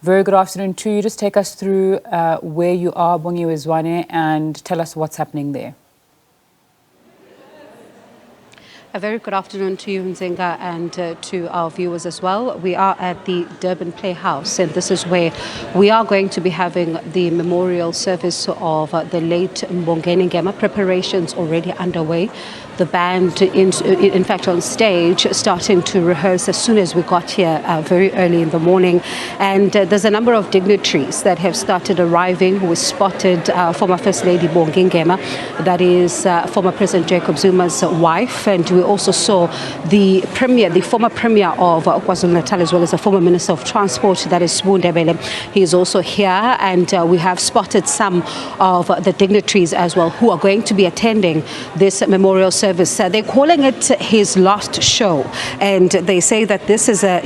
Very good afternoon to you. Just take us through where you are, Bongiwe Zwane, and tell us what's happening there. A very good afternoon to you, Nzinga, and to our viewers as well. We are at the Durban Playhouse, and this is where we are going to be having the memorial service of the late Mbongeni Ngema. Preparations already underway. The band, in fact, on stage, starting to rehearse as soon as we got here very early in the morning. And there's a number of dignitaries that have started arriving. We spotted former First Lady Mbongeni Ngema, that is former President Jacob Zuma's wife, and we also saw the former Premier of KwaZulu-Natal, as well as the former Minister of Transport, that is Sbu Ndebele. He is also here, and we have spotted some of the dignitaries as well who are going to be attending this memorial service. They're calling it his last show, and they say that this is a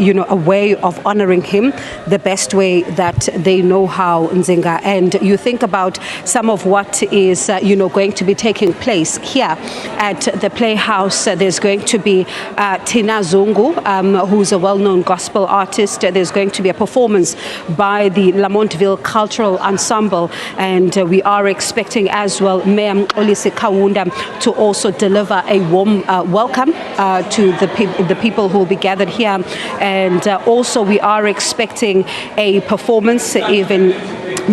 way of honoring him the best way that they know how, Nzinga. And you think about some of what is going to be taking place here at the Playhouse. There's going to be Tina Zungu, who's a well-known gospel artist. There's going to be a performance by the Lamontville Cultural Ensemble, and we are expecting as well Mayor Mxolisi Kawunda to also deliver a warm welcome to the people who will be gathered here. And also we are expecting a performance even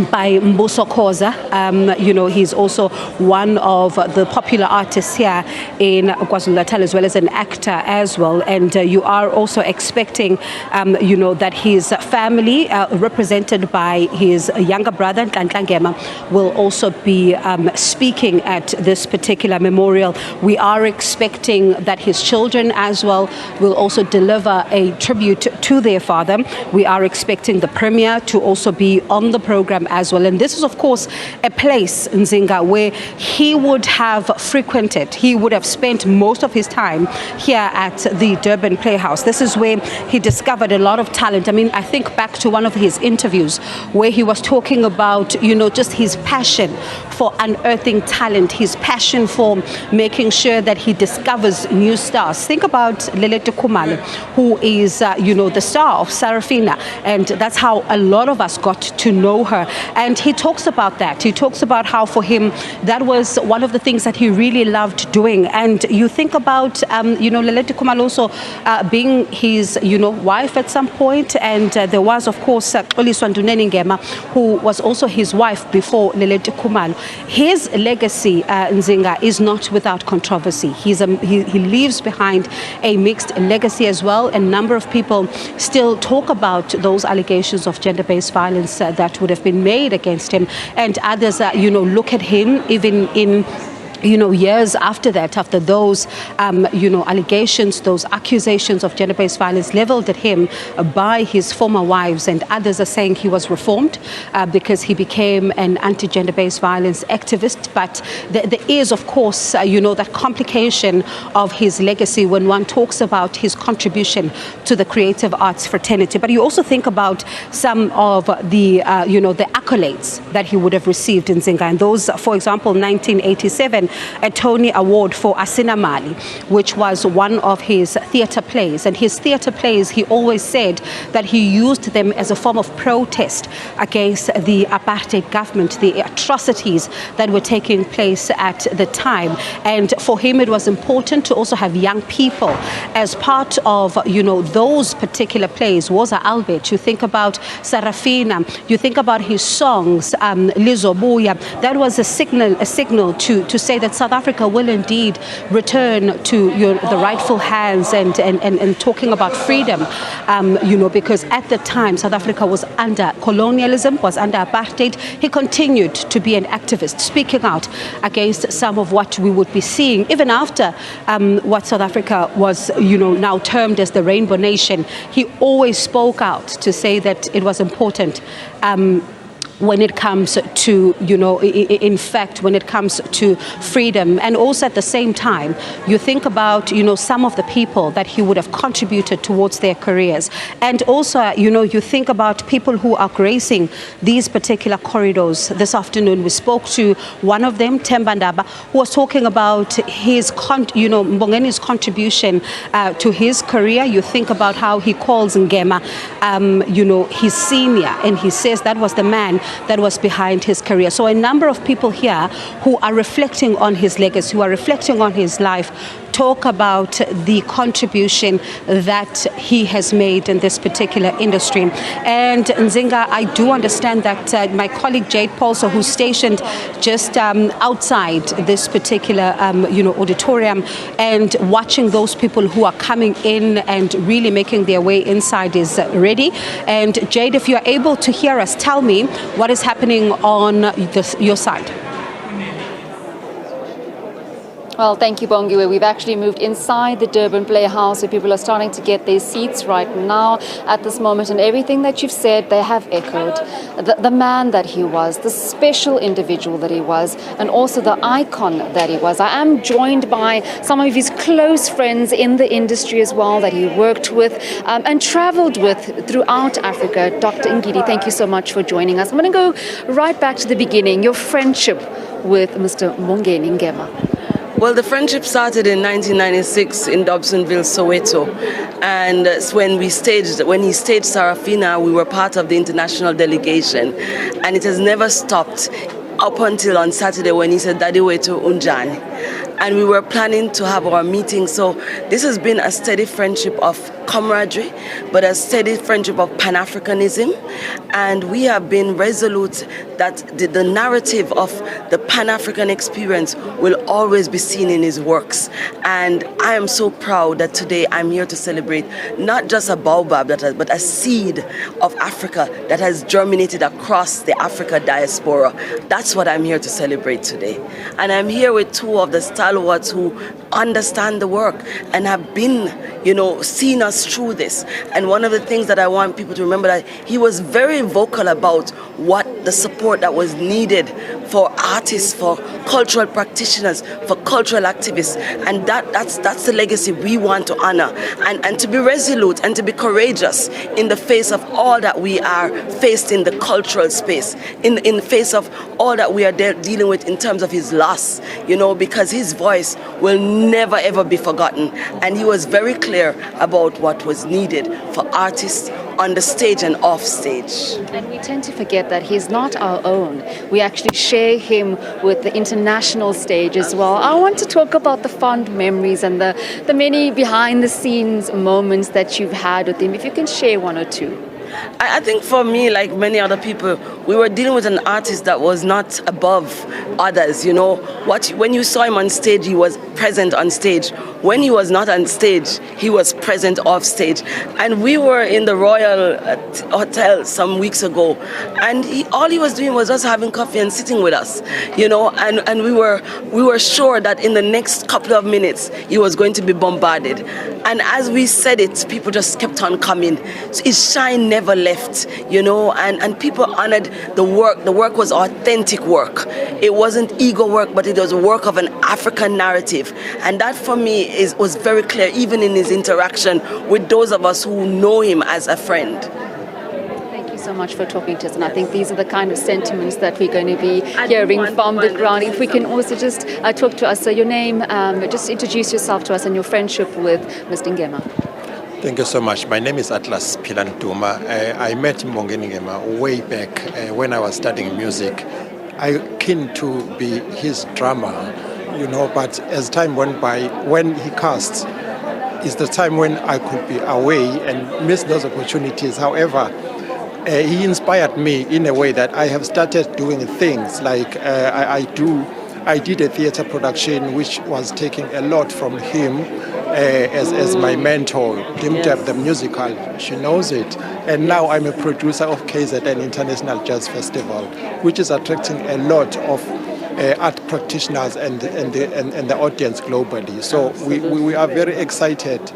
by Mbuso Khoza. He's also one of the popular artists here in KwaZulu-Natal, as well as an actor as well. And you are also expecting, that his family, represented by his younger brother, Mbongeni Ngema, will also be speaking at this particular memorial. We are expecting that his children as well will also deliver a tribute to their father. We are expecting the Premier to also be on the program as well. And this is, of course, a place, Nzinga, where he would have frequented. He would have spent most of his time here at the Durban Playhouse. This is where he discovered a lot of talent. I mean, I think back to one of his interviews where he was talking about, just his passion for unearthing talent, his passion for making sure that he discovers new stars. Think about Lelete Khumalo, who is, the star of Sarafina, and that's how a lot of us got to know her. And he talks about that. He talks about how for him that was one of the things that he really loved doing. And you think about, Lelete Khumalo also being his, wife at some point, and there was, of course, Mbongeni Ngema, who was also his wife before Lelete Khumalo. His legacy, Nzinga, is not without controversy. He leaves behind a mixed legacy as well. A number of people still talk about those allegations of gender-based violence that would have been made against him, and others, look at him even in years after that, after those, allegations, those accusations of gender-based violence leveled at him by his former wives, and others are saying he was reformed because he became an anti-gender-based violence activist. But there is, of course, that complication of his legacy when one talks about his contribution to the creative arts fraternity. But you also think about some of the, the accolades that he would have received in Nzinga, and those, for example, 1987, a Tony Award for Asina Mali, which was one of his theatre plays. And his theatre plays, he always said that he used them as a form of protest against the apartheid government, the atrocities that were taking place at the time. And for him, it was important to also have young people as part of, those particular plays. Woza Albert, you think about Sarafina, you think about his songs, Lizobuya. That was a signal to say that South Africa will indeed return to the rightful hands, and talking about freedom, because at the time South Africa was under colonialism, was under apartheid. He continued to be an activist, speaking out against some of what we would be seeing even after what South Africa was, now termed as the Rainbow Nation. He always spoke out to say that it was important when it comes to, in fact, when it comes to freedom. And also at the same time, you think about, some of the people that he would have contributed towards their careers. And also, you think about people who are gracing these particular corridors. This afternoon, we spoke to one of them, Themba Ndaba, who was talking about his, Mbongeni's contribution to his career. You think about how he calls Ngema, his senior, and he says that was the man that was behind his career. So a number of people here who are reflecting on his legacy, who are reflecting on his life, talk about the contribution that he has made in this particular industry. And Nzinga, I do understand that my colleague Jade Paulso, who's stationed just outside this particular auditorium and watching those people who are coming in and really making their way inside, is ready. And Jade, if you are able to hear us, tell me what is happening on your side. Well, thank you, Bongiwe. We've actually moved inside the Durban Playhouse, so people are starting to get their seats right now at this moment. And everything that you've said, they have echoed. The man that he was, the special individual that he was, and also the icon that he was. I am joined by some of his close friends in the industry as well that he worked with and traveled with throughout Africa. Dr. Ngidi, thank you so much for joining us. I'm going to go right back to the beginning, your friendship with Mr. Mbongeni Ngema. Well, the friendship started in 1996 in Dobsonville, Soweto, and when he staged Sarafina, we were part of the international delegation, and it has never stopped up until on Saturday when he said Dadi Wetu Unjani, and we were planning to have our meeting. So this has been a steady friendship of camaraderie, but a steady friendship of Pan-Africanism, and we have been resolute that the narrative of the Pan-African experience will always be seen in his works. And I am so proud that today I'm here to celebrate not just a baobab, but a seed of Africa that has germinated across the Africa diaspora. That's what I'm here to celebrate today. And I'm here with two of the stalwarts who understand the work and have been, seen us through this. And one of the things that I want people to remember, that he was very vocal about what the support that was needed for artists, for cultural practitioners, for cultural activists. And that's the legacy we want to honor. And to be resolute and to be courageous in the face of all that we are faced in the cultural space, in the face of all that we are dealing with in terms of his loss, because his voice will never ever be forgotten. And he was very clear about what was needed for artists on the stage and off stage. And we tend to forget that he's not our own. We actually share him with the international stage as well. I want to talk about the fond memories and the many behind the scenes moments that you've had with him. If you can share one or two. I think for me, like many other people, we were dealing with an artist that was not above others. When you saw him on stage, he was present on stage. When he was not on stage, he was present off stage. And we were in the Royal Hotel some weeks ago, and all he was doing was just having coffee and sitting with us, and we were sure that in the next couple of minutes he was going to be bombarded. And as we said it, people just kept on coming. So his shine never left, and people honored the work. The work was authentic work. It wasn't ego work, but it was a work of an African narrative. And that for me was very clear, even in his interaction with those of us who know him as a friend. Thank you so much for talking to us, and I think these are the kind of sentiments that we're going to be hearing from the ground. If we can also just talk to us, so your name, just introduce yourself to us and your friendship with Mr. Ngema. Thank you so much. My name is Atlas Pilantuma. I met Mbongeni Ngema way back when I was studying music. I keen to be his drummer, but as time went by, when he cast, is the time when I could be away and miss those opportunities. However, he inspired me in a way that I have started doing things like I did a theater production which was taking a lot from him as my mentor, Dimtap, the musical. She knows it. And now I'm a producer of KZN International Jazz Festival, which is attracting a lot of art practitioners and the audience globally. So we are very excited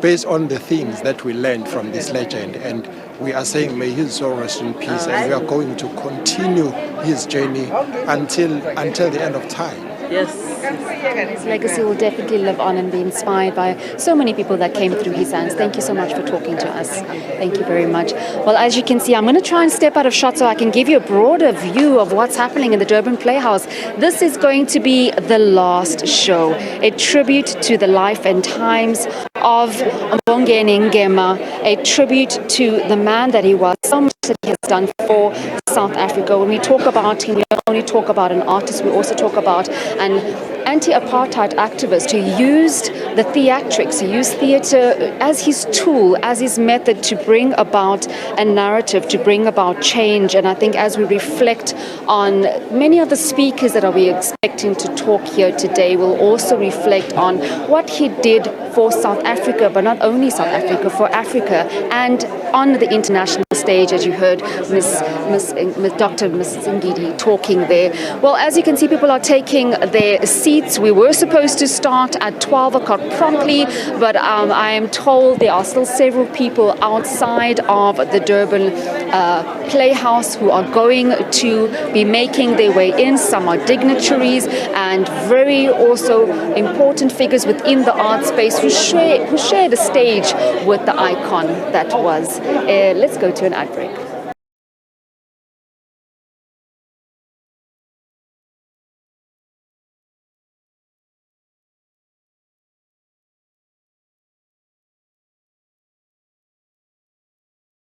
based on the things that we learned from this legend. And we are saying may his soul rest in peace, and we are going to continue his journey until the end of time. Yes. His legacy will definitely live on and be inspired by so many people that came through his hands. Thank you so much for talking to us. Thank you very much. Well, as you can see, I'm going to try and step out of shot so I can give you a broader view of what's happening in the Durban Playhouse. This is going to be the last show, a tribute to the life and times of Mbongeni Ngema, a tribute to the man that he was, so much that he has done for South Africa. When we talk about him, we don't only talk about an artist, we also talk about an anti-apartheid activist who used the theatrics, he used theatre as his tool, as his method to bring about a narrative, to bring about change. And I think as we reflect on many of the speakers that we expecting to talk here today, we'll also reflect on what he did for South Africa, but not only South Africa, for Africa, and on the international stage, as you heard Dr. Mrs. Ngidi talking there. Well, as you can see, people are taking their seats. We were supposed to start at 12 o'clock promptly, but I am told there are still several people outside of the Durban Playhouse who are going to be making their way in. Some are dignitaries and very also important figures within the art space who shared a stage with the icon that was. Let's go to an ad break.